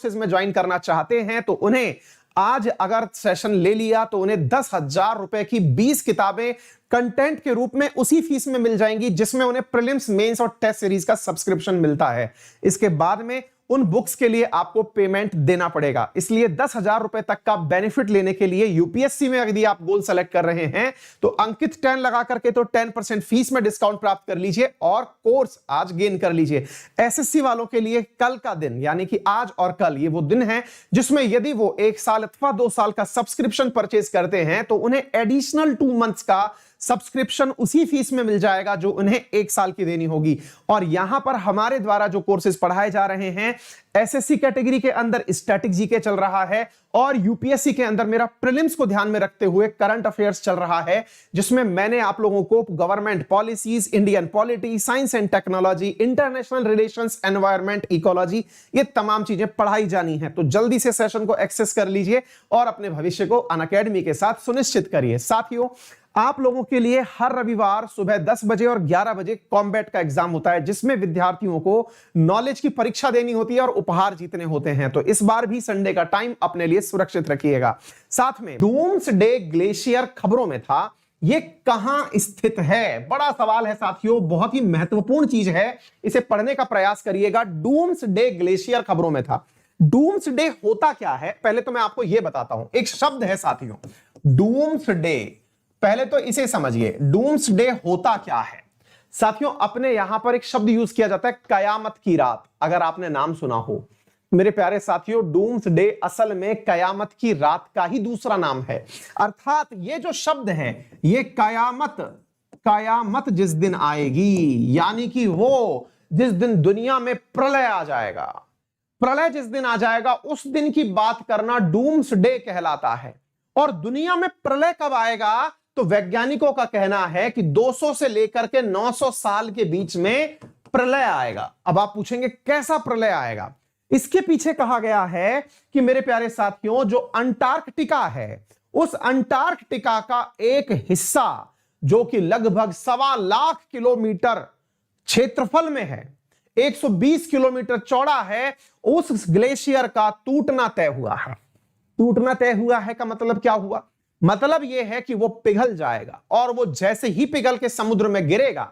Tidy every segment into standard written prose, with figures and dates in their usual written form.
में ज्वाइन करना चाहते हैं तो उन्हें आज अगर सेशन ले लिया तो उन्हें 10,000 रुपए की 20 किताबें कंटेंट के रूप में उसी फीस में मिल जाएंगी जिसमें उन्हें प्रीलिम्स, मेंस और टेस्ट सीरीज का सब्सक्रिप्शन मिलता है। इसके बाद में उन बुक्स के लिए आपको पेमेंट देना पड़ेगा। इसलिए 10,000 रुपए तक का बेनिफिट लेने के लिए यूपीएससी में यदि आप गोल सेलेक्ट कर रहे हैं तो अंकित 10 लगा करके तो 10% फीस में डिस्काउंट प्राप्त कर लीजिए और कोर्स आज गेन कर लीजिए। एसएससी वालों के लिए कल का दिन यानी कि आज और कल ये वो दिन है जिसमें यदि वो 1 साल अथवा 2 साल का सब्सक्रिप्शन परचेज करते हैं तो उन्हें एडिशनल 2 मंथ्स का सब्सक्रिप्शन उसी फीस में मिल जाएगा जो उन्हें 1 साल की देनी होगी। और यहां पर हमारे द्वारा जो कोर्सेज पढ़ाए जा रहे हैं, एसएससी कैटेगरी के अंदर स्टैटिक जीके चल रहा है और यूपीएससी के अंदर मेरा प्रीलिम्स को ध्यान में रखते हुए करंट अफेयर्स चल रहा है, जिसमें मैंने आप लोगों को government policies, Indian polity, science and technology, international relations, environment, ecology, ये तमाम चीजें पढ़ाई जानी है। तो जल्दी से सेशन को एक्सेस कर लीजिए और अपने भविष्य को अनअकैडमी के साथ सुनिश्चित करिए। साथियों, आप लोगों के लिए हर रविवार सुबह 10 बजे और 11 बजे कॉम्बैट का एग्जाम होता है जिसमें विद्यार्थियों को नॉलेज की परीक्षा देनी होती है और उपहार जीतने होते हैं। तो इस बार भी संडे का टाइम अपने लिए सुरक्षित रखिएगा। साथ में डूम्सडे ग्लेशियर खबरों में था, ये कहां स्थित है? बड़ा सवाल है साथियों, बहुत ही महत्वपूर्ण चीज है, इसे पढ़ने का प्रयास करिएगा। डूम्सडे ग्लेशियर खबरों में था। डूम्सडे होता क्या है पहले तो मैं आपको यह बताता हूं। एक शब्द है साथियों डूम्सडे, पहले तो इसे समझिए। डूम्सडे होता क्या है साथियों? अपने यहां पर एक शब्द यूज किया जाता है कयामत की रात, अगर आपने नाम सुना हो। मेरे प्यारे साथियों, डूम्सडे असल में कयामत की रात का ही दूसरा नाम है। अर्थात ये जो शब्द है ये कयामत जिस दिन आएगी, यानी कि वो जिस दिन दुनिया में प्रलय आ जाएगा, प्रलय जिस दिन आ जाएगा उस दिन की बात करना डूम्सडे कहलाता है। और दुनिया में प्रलय कब आएगा तो वैज्ञानिकों का कहना है कि 200 से लेकर के 900 साल के बीच में प्रलय आएगा। अब आप पूछेंगे कैसा प्रलय आएगा? इसके पीछे कहा गया है कि मेरे प्यारे साथियों, जो अंटार्कटिका है उस अंटार्कटिका का एक हिस्सा जो कि लगभग 1.25 लाख किलोमीटर क्षेत्रफल में है, 120 किलोमीटर चौड़ा है, उस ग्लेशियर का टूटना तय हुआ है। टूटना तय हुआ है का मतलब क्या हुआ? मतलब यह है कि वो पिघल जाएगा और वो जैसे ही पिघल के समुद्र में गिरेगा,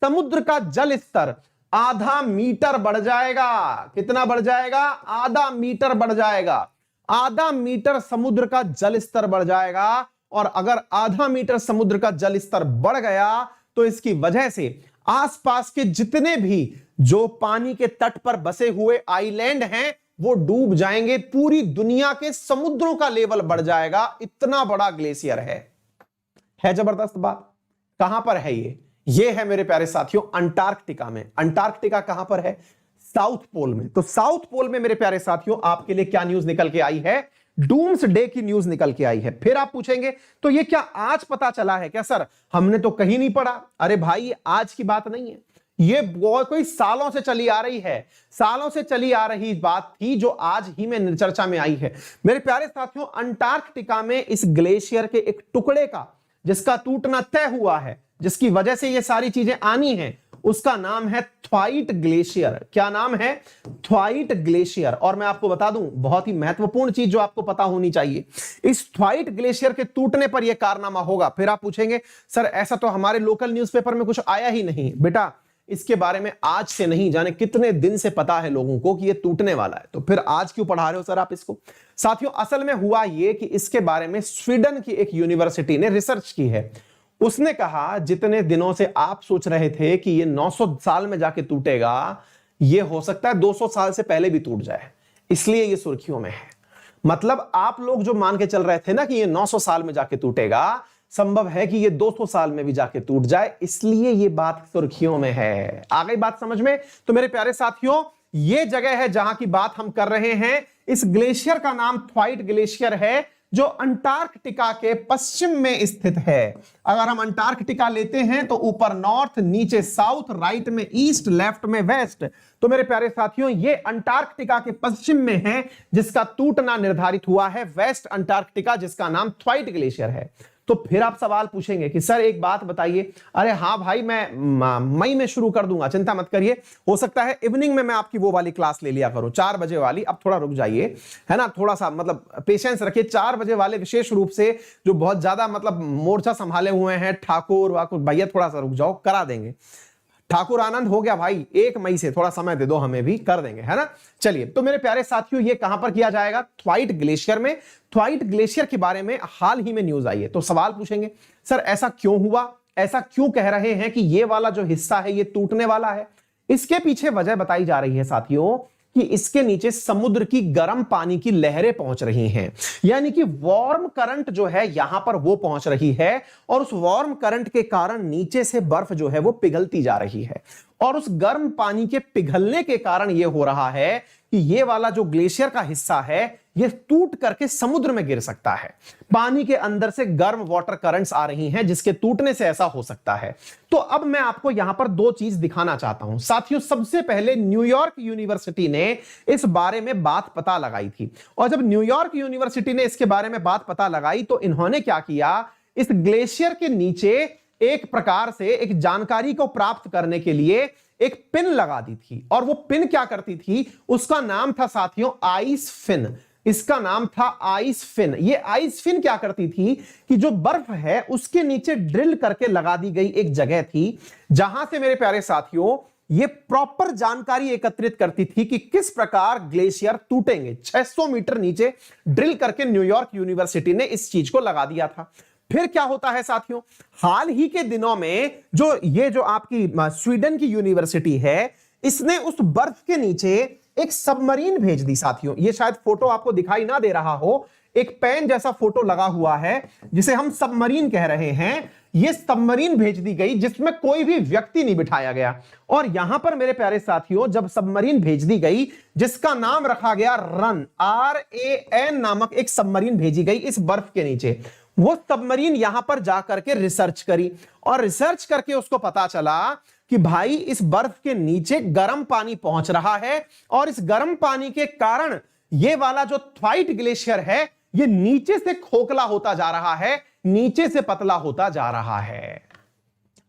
समुद्र का जल स्तर आधा मीटर बढ़ जाएगा। कितना बढ़ जाएगा? आधा मीटर बढ़ जाएगा। आधा मीटर समुद्र का जल स्तर बढ़ जाएगा। और अगर आधा मीटर समुद्र का जल स्तर बढ़ गया तो इसकी वजह से आसपास के जितने भी जो पानी के तट पर बसे हुए आइलैंड हैं वो डूब जाएंगे। पूरी दुनिया के समुद्रों का लेवल बढ़ जाएगा। इतना बड़ा ग्लेशियर है जबरदस्त बात। कहां पर है ये है मेरे प्यारे साथियों अंटार्कटिका में। अंटार्कटिका कहां पर है? साउथ पोल में। तो साउथ पोल में मेरे प्यारे साथियों आपके लिए क्या न्यूज निकल के आई है? डूम्सडे की न्यूज निकल के आई है। फिर आप पूछेंगे तो ये क्या आज पता चला है क्या सर? हमने तो कहीं नहीं पढ़ा। अरे भाई, ये आज की बात नहीं है, ये कोई सालों से चली आ रही है। सालों से चली आ रही बात थी जो आज ही में चर्चा में आई है। मेरे प्यारे साथियों, अंटार्कटिका में इस ग्लेशियर के एक टुकड़े का जिसका टूटना तय हुआ है, जिसकी वजह से ये सारी चीजें आनी हैं, उसका नाम है थ्वाइट ग्लेशियर। क्या नाम है? थ्वाइट ग्लेशियर। और मैं आपको बता दूं, बहुत ही महत्वपूर्ण चीज जो आपको पता होनी चाहिए, इस थ्वाइट ग्लेशियर के टूटने पर यह कारनामा होगा। फिर आप पूछेंगे सर ऐसा तो हमारे लोकल न्यूज़पेपर में कुछ आया ही नहीं। बेटा, इसके बारे में आज से नहीं जाने कितने दिन से पता है लोगों को कि ये टूटने वाला है, तो फिर आज क्यों पढ़ा रहे हो सर आप इसको? साथियों, असल में हुआ ये कि इसके बारे में स्वीडन की एक यूनिवर्सिटी ने रिसर्च की है। उसने कहा जितने दिनों से आप सोच रहे थे कि ये 900 साल में जाके टूटेगा, ये हो सकता है 200 साल से पहले भी टूट जाए, इसलिए ये सुर्खियों में है। मतलब आप लोग जो मान के चल रहे थे ना कि ये 900 साल में जाके टूटेगा, संभव है कि ये 200 साल में भी जाके टूट जाए, इसलिए ये बात सुर्खियों में है। आ गई बात समझ में? तो मेरे प्यारे साथियों, ये जगह है जहां की बात हम कर रहे हैं। इस ग्लेशियर का नाम थ्वाइट ग्लेशियर है जो अंटार्कटिका के पश्चिम में स्थित है। अगर हम अंटार्कटिका लेते हैं तो ऊपर नॉर्थ, नीचे साउथ, राइट में ईस्ट, लेफ्ट में वेस्ट। तो मेरे प्यारे साथियों, ये अंटार्कटिका के पश्चिम में है जिसका टूटना निर्धारित हुआ है, वेस्ट अंटार्कटिका, जिसका नाम थ्वाइट ग्लेशियर है। तो फिर आप सवाल पूछेंगे कि सर एक बात बताइए। अरे हाँ भाई, मैं मई में शुरू कर दूंगा, चिंता मत करिए। हो सकता है इवनिंग में मैं आपकी वो वाली क्लास ले लिया करूं, 4 बजे वाली। अब थोड़ा रुक जाइए, है ना, थोड़ा सा मतलब पेशेंस रखिए। 4 बजे वाले विशेष रूप से जो बहुत ज्यादा मतलब मोर्चा संभाले हुए हैं ठाकुर वाकुर भैया, थोड़ा सा रुक जाओ, करा देंगे। ठाकुर आनंद हो गया भाई, 1 मई से, थोड़ा समय दे दो हमें भी, कर देंगे, है ना। चलिए, तो मेरे प्यारे साथियों, ये कहां पर किया जाएगा? थ्वाइट ग्लेशियर में। थ्वाइट ग्लेशियर के बारे में हाल ही में न्यूज आई है, तो सवाल पूछेंगे सर ऐसा क्यों हुआ, ऐसा क्यों कह रहे हैं कि ये वाला जो हिस्सा है ये टूटने वाला है? इसके पीछे वजह बताई जा रही है साथियों कि इसके नीचे समुद्र की गर्म पानी की लहरें पहुंच रही हैं, यानी कि वार्म करंट जो है यहां पर वो पहुंच रही है, और उस वार्म करंट के कारण नीचे से बर्फ जो है वो पिघलती जा रही है, और उस गर्म पानी के पिघलने के कारण यह हो रहा है कि ये वाला जो ग्लेशियर का हिस्सा है ये टूट करके समुद्र में गिर सकता है। पानी के अंदर से गर्म वाटर करंट्स आ रही हैं जिसके टूटने से ऐसा हो सकता है। तो अब मैं आपको यहां पर 2 चीज दिखाना चाहता हूं साथियों। सबसे पहले न्यूयॉर्क यूनिवर्सिटी ने इस बारे में बात पता लगाई थी, और जब न्यूयॉर्क यूनिवर्सिटी ने इसके बारे में बात पता लगाई तो इन्होंने क्या किया, इस ग्लेशियर के नीचे एक प्रकार से एक जानकारी को प्राप्त करने के लिए एक पिन लगा दी थी, और वो पिन क्या करती थी, उसका नाम था साथियों आइस फिन। इसका नाम था आइस फिन। ये आइस फिन क्या करती थी कि जो बर्फ है उसके नीचे ड्रिल करके लगा दी गई एक जगह थी, जहां से मेरे प्यारे साथियों ये प्रॉपर जानकारी एकत्रित करती थी कि किस प्रकार ग्लेशियर टूटेंगे। 600 मीटर नीचे ड्रिल करके न्यूयॉर्क यूनिवर्सिटी ने इस चीज को लगा दिया था। फिर क्या होता है साथियों, हाल ही के दिनों में जो आपकी स्वीडन की यूनिवर्सिटी है, इसने उस बर्फ के नीचे एक सबमरीन भेज दी साथियों। ये शायद फोटो आपको दिखाई ना दे रहा हो, एक पेन जैसा फोटो लगा हुआ है जिसे हम सबमरीन कह रहे हैं। ये सबमरीन भेज दी गई जिसमें कोई भी व्यक्ति नहीं बिठाया गया, और यहां पर मेरे प्यारे साथियों जब सबमरीन भेज दी गई जिसका नाम रखा गया रन, RAN नामक एक सबमरीन भेजी गई इस बर्फ के नीचे। वो सबमरीन यहां पर जाकर के रिसर्च करी, और रिसर्च करके उसको पता चला कि भाई इस बर्फ के नीचे गर्म पानी पहुंच रहा है, और इस गर्म पानी के कारण ये वाला जो थ्वाइट ग्लेशियर है ये नीचे से खोखला होता जा रहा है, नीचे से पतला होता जा रहा है।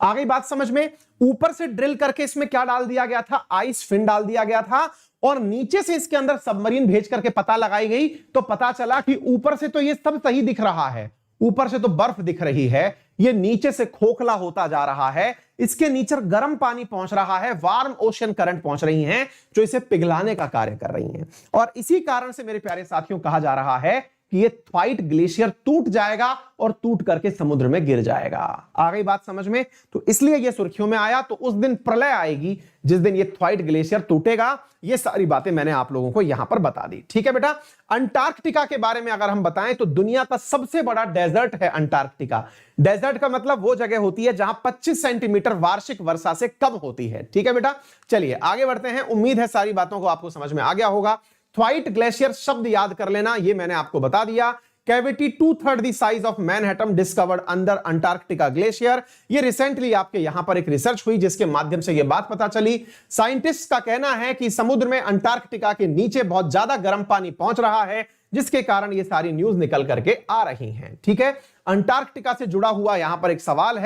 आ गई बात समझ में? ऊपर से ड्रिल करके इसमें क्या डाल दिया गया था, आइस फिन डाल दिया गया था, और नीचे से इसके अंदर सबमरीन भेज करके पता लगाई गई, तो पता चला कि ऊपर से तो ये सब सही दिख रहा है, ऊपर से तो बर्फ दिख रही है, ये नीचे से खोखला होता जा रहा है, इसके नीचे गर्म पानी पहुंच रहा है, वार्म ओशन करंट पहुंच रही हैं जो इसे पिघलाने का कार्य कर रही हैं। और इसी कारण से मेरे प्यारे साथियों कहा जा रहा है कि ये थ्वाइट ग्लेशियर टूट जाएगा और टूट करके समुद्र में गिर जाएगा। आ गई बात समझ में? तो इसलिए ये सुर्खियों में आया। तो उस दिन प्रलय आएगी जिस दिन ये थ्वाइट ग्लेशियर टूटेगा। ये सारी बातें मैंने आप लोगों को यहां पर बता दी, ठीक है बेटा। अंटार्कटिका के बारे में अगर हम बताएं तो दुनिया का सबसे बड़ा डेजर्ट है अंटार्कटिका। डेजर्ट का मतलब वो जगह होती है जहां 25 सेंटीमीटर वार्षिक वर्षा से कम होती है, ठीक है बेटा। चलिए आगे बढ़ते हैं। उम्मीद है सारी बातों को आपको समझ में आ गया होगा। थ्वाइट ग्लेशियर शब्द याद कर लेना, ये मैंने आपको बता दिया। Cavity 2/3 the size of Manhattan discovered under Antarctica glacier. ये रिसेंटली आपके यहां पर एक रिसर्च हुई जिसके माध्यम से ये बात पता चली। साइंटिस्ट का कहना है कि समुद्र में अंटार्कटिका के नीचे बहुत ज्यादा गर्म पानी पहुंच रहा है, जिसके कारण ये सारी न्यूज निकल करके आ रही हैं, ठीक है। अंटार्कटिका से जुड़ा हुआ यहां पर एक सवाल है।